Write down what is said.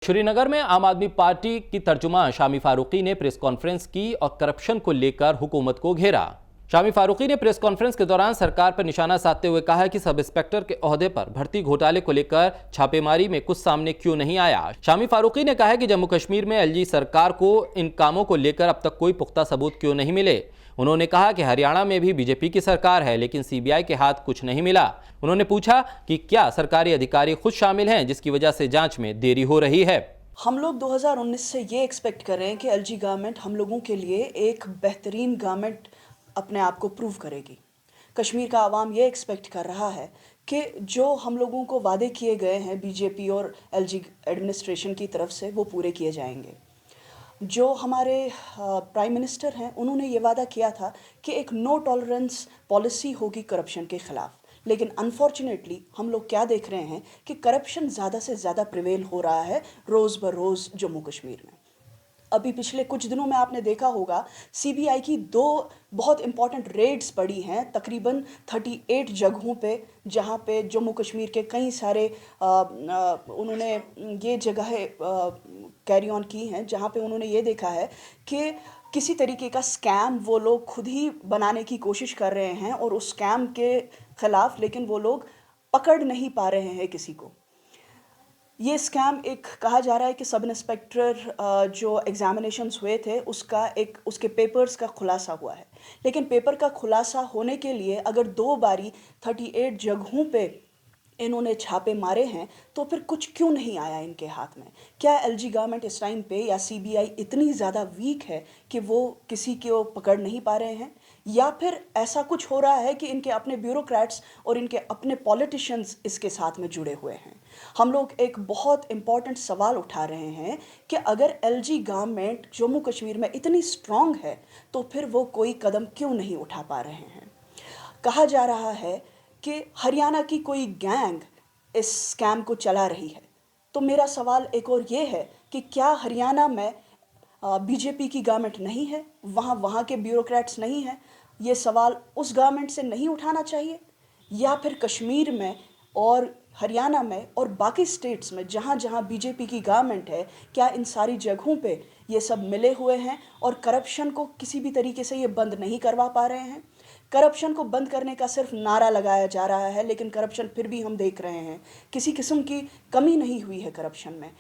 श्रीनगर में आम आदमी पार्टी की तर्जुमान शामी फारूकी ने प्रेस कॉन्फ्रेंस की और करप्शन को लेकर हुकूमत को घेरा। शामी फारूकी ने प्रेस कॉन्फ्रेंस के दौरान सरकार पर निशाना साधते हुए कहा कि सब इंस्पेक्टर के ओहदे पर भर्ती घोटाले को लेकर छापेमारी में कुछ सामने क्यों नहीं आया। शामी फारूकी ने कहा कि जम्मू कश्मीर में एलजी सरकार को इन कामों को लेकर अब तक कोई पुख्ता सबूत क्यों नहीं मिले। उन्होंने कहा कि हरियाणा में भी बीजेपी की सरकार है लेकिन सीबीआई के हाथ कुछ नहीं मिला। उन्होंने पूछा कि क्या सरकारी अधिकारी खुद शामिल हैं जिसकी वजह से जांच में देरी हो रही है। हम लोग 2019 से ये एक्सपेक्ट कर रहे हैं कि एलजी गवर्नमेंट हम लोगों के लिए एक बेहतरीन गवर्नमेंट अपने आप को प्रूव करेगी। कश्मीर का आवाम ये एक्सपेक्ट कर रहा है कि जो हम लोगों को वादे किए गए हैं बीजेपी और एलजी एडमिनिस्ट्रेशन की तरफ से वो पूरे किए जाएंगे। जो हमारे प्राइम मिनिस्टर हैं उन्होंने ये वादा किया था कि एक नो टॉलरेंस पॉलिसी होगी करप्शन के ख़िलाफ़, लेकिन अनफॉर्चुनेटली हम लोग क्या देख रहे हैं कि करप्शन ज़्यादा से ज़्यादा प्रिवेल हो रहा है रोज़ बरोज़ जम्मू कश्मीर में। अभी पिछले कुछ दिनों में आपने देखा होगा सीबीआई की 2 बहुत इंपॉर्टेंट रेड्स पड़ी हैं तकरीबन 38 जगहों पे, जहां पे जम्मू कश्मीर के कई सारे उन्होंने ये जगहें कैरी ऑन की हैं जहां पे उन्होंने ये देखा है कि किसी तरीके का स्कैम वो लोग खुद ही बनाने की कोशिश कर रहे हैं और उस स्कैम के ख़िलाफ़ लेकिन वो लोग पकड़ नहीं पा रहे हैं किसी को। ये स्कैम एक कहा जा रहा है कि सब इंस्पेक्टर जो एग्जामिनेशंस हुए थे उसके पेपर्स का खुलासा हुआ है, लेकिन पेपर का खुलासा होने के लिए अगर 2 बारी 38 जगहों पे इन्होंने छापे मारे हैं तो फिर कुछ क्यों नहीं आया इनके हाथ में। क्या एलजी गवर्नमेंट इस टाइम पे या सीबीआई इतनी ज़्यादा वीक है कि वो किसी को पकड़ नहीं पा रहे हैं, या फिर ऐसा कुछ हो रहा है कि इनके अपने ब्यूरोक्रेट्स और इनके अपने पॉलिटिशियंस इसके साथ में जुड़े हुए हैं। हम लोग एक बहुत इम्पॉर्टेंट सवाल उठा रहे हैं कि अगर एलजी गवर्नमेंट जम्मू कश्मीर में इतनी स्ट्रांग है तो फिर वो कोई कदम क्यों नहीं उठा पा रहे हैं। कहा जा रहा है कि हरियाणा की कोई गैंग इस स्कैम को चला रही है, तो मेरा सवाल एक और ये है कि क्या हरियाणा में बीजेपी की गवर्नमेंट नहीं है, वहाँ के ब्यूरोक्रेट्स नहीं हैं? ये सवाल उस गवर्नमेंट से नहीं उठाना चाहिए, या फिर कश्मीर में और हरियाणा में और बाकी स्टेट्स में जहाँ जहाँ बीजेपी की गवर्नमेंट है, क्या इन सारी जगहों पे ये सब मिले हुए हैं और करप्शन को किसी भी तरीके से ये बंद नहीं करवा पा रहे हैं? करप्शन को बंद करने का सिर्फ नारा लगाया जा रहा है, लेकिन करप्शन फिर भी हम देख रहे हैं किसी किस्म की कमी नहीं हुई है करप्शन में।